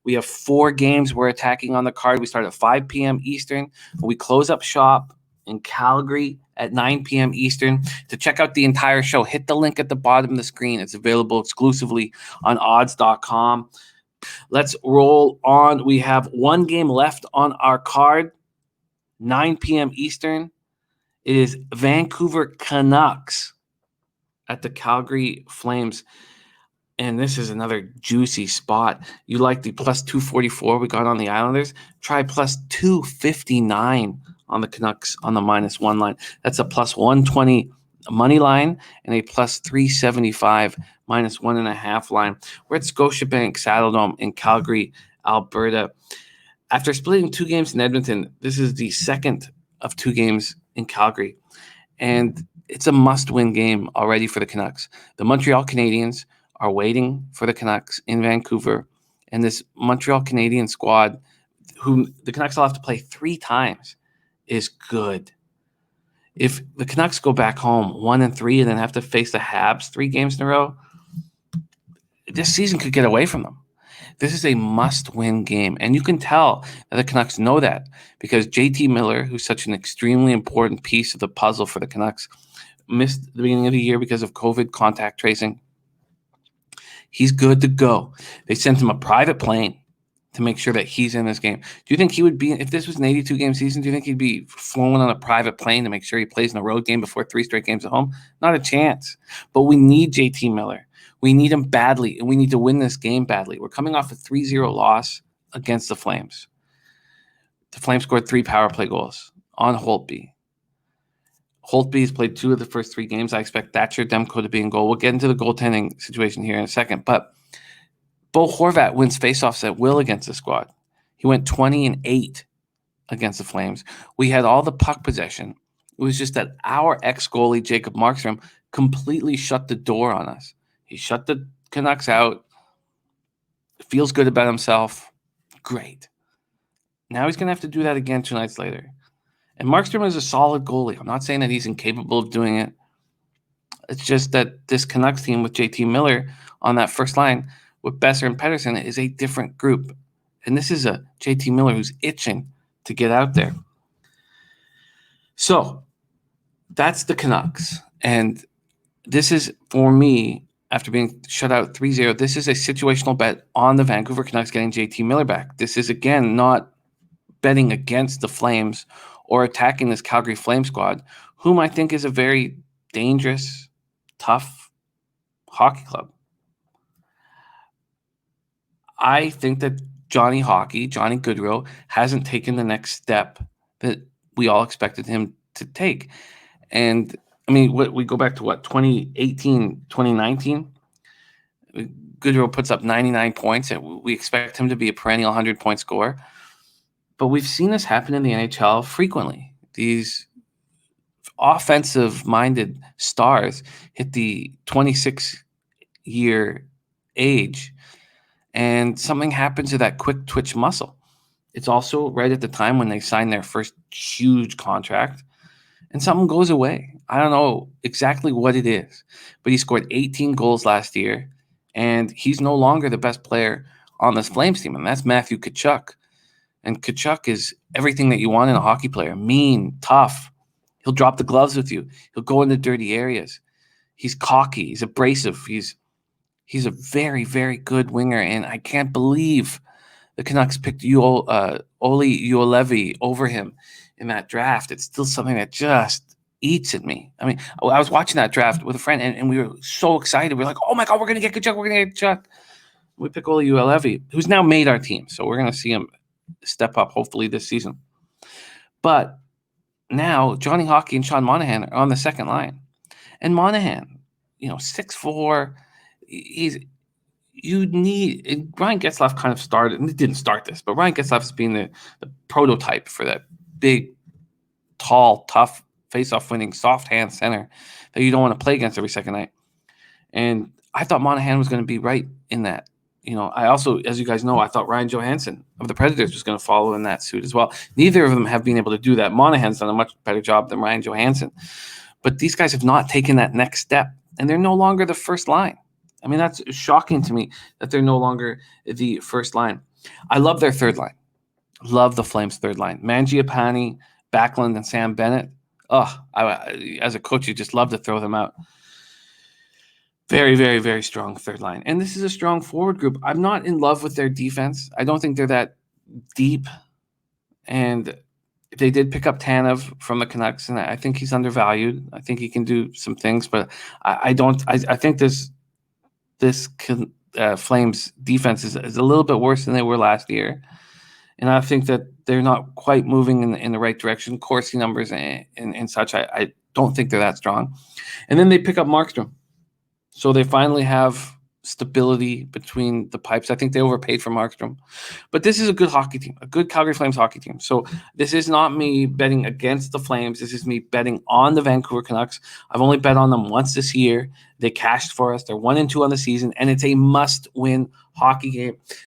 We have 4 games we're attacking on the card. We start at 5 p.m. Eastern. We close up shop in Calgary at 9 p.m. Eastern. To check out the entire show, hit the link at the bottom of the screen. It's available exclusively on odds.com. Let's roll on. We have 1 game left on our card, 9 p.m. Eastern. It is Vancouver Canucks at the Calgary Flames. And this is another juicy spot. You like the plus 244 we got on the Islanders? Try plus 259 on the Canucks on the -1 line. That's a plus 120 money line and a plus 375 -1.5 line. We're at Scotiabank Saddledome in Calgary, Alberta. After splitting 2 games in Edmonton, this is the second of 2 games in Calgary. And it's a must-win game already for the Canucks. The Montreal Canadiens are waiting for the Canucks in Vancouver. And this Montreal Canadiens squad, who the Canucks will have to play 3 times, is good. If the Canucks go back home 1-3 and then have to face the Habs 3 games in a row, this season could get away from them. This is a must-win game. And you can tell that the Canucks know that because JT Miller, who's such an extremely important piece of the puzzle for the Canucks, missed the beginning of the year because of COVID contact tracing. He's good to go. They sent him a private plane to make sure that he's in this game. Do you think he would be, if this was an 82-game season, do you think he'd be flown on a private plane to make sure he plays in a road game before 3 straight games at home? Not a chance. But we need JT Miller. We need him badly, and we need to win this game badly. We're coming off a 3-0 loss against the Flames. The Flames scored 3 power play goals on Holtby. Holtby's played 2 of the first 3 games. I expect Thatcher Demko to be in goal. We'll get into the goaltending situation here in a second. But Bo Horvat wins faceoffs at will against the squad. He went 20-8 against the Flames. We had all the puck possession. It was just that our ex-goalie, Jacob Markstrom, completely shut the door on us. He shut the Canucks out. Feels good about himself. Great. Now he's going to have to do that again 2 nights later. And Markstrom is a solid goalie. I'm not saying that he's incapable of doing it. It's just that this Canucks team with JT Miller on that first line with Besser and Pettersson is a different group. And this is a JT Miller who's itching to get out there. So that's the Canucks. And this is, for me, after being shut out 3-0, this is a situational bet on the Vancouver Canucks getting JT Miller back. This is, again, not betting against the Flames or attacking this Calgary Flame squad, whom I think is a very dangerous, tough hockey club. I think that Johnny Gaudreau, hasn't taken the next step that we all expected him to take. And, I mean, we go back to 2018, 2019? Gaudreau puts up 99 points, and we expect him to be a perennial 100-point scorer. But we've seen this happen in the NHL frequently. These offensive-minded stars hit the 26-year age, and something happens to that quick twitch muscle. It's also right at the time when they sign their first huge contract, and something goes away. I don't know exactly what it is, but he scored 18 goals last year, and he's no longer the best player on this Flames team, and that's Matthew Tkachuk. And Tkachuk is everything that you want in a hockey player. Mean, tough. He'll drop the gloves with you. He'll go into dirty areas. He's cocky. He's abrasive. He's a very, very good winger. And I can't believe the Canucks picked Olli Juolevi over him in that draft. It's still something that just eats at me. I mean, I was watching that draft with a friend, and we were so excited. We were like, oh, my God, we're going to get Tkachuk. We're going to get Tkachuk. We pick Olli Juolevi, who's now made our team. So we're going to see him step up hopefully this season. But now Johnny Hockey and Sean Monahan are on the second line. And Monahan, 6'4", Ryan Getzlaf kind of started, and he didn't start this, but Ryan Getzlaf is being the prototype for that big, tall, tough, face-off winning, soft hand center that you don't want to play against every second night. And I thought Monahan was going to be right in that. I also, as you guys know, I thought Ryan Johansson of the Predators was going to follow in that suit as well. Neither of them have been able to do that. Monahan's done a much better job than Ryan Johansson. But these guys have not taken that next step, and they're no longer the first line. I mean, that's shocking to me that they're no longer the first line. I love their third line. Love the Flames' third line. Mangiapane, Backlund, and Sam Bennett. As a coach, you just love to throw them out. Very, very, very strong third line. And this is a strong forward group. I'm not in love with their defense. I don't think they're that deep. And they did pick up Tanev from the Canucks, and I think he's undervalued. I think he can do some things, but I think this Flames defense is a little bit worse than they were last year. And I think that they're not quite moving in the right direction. Corsi numbers and such, I don't think they're that strong. And then they pick up Markstrom. So they finally have stability between the pipes. I think they overpaid for Markstrom. But this is a good hockey team, a good Calgary Flames hockey team. So this is not me betting against the Flames. This is me betting on the Vancouver Canucks. I've only bet on them once this year. They cashed for us. They're 1-2 on the season, and it's a must-win hockey game.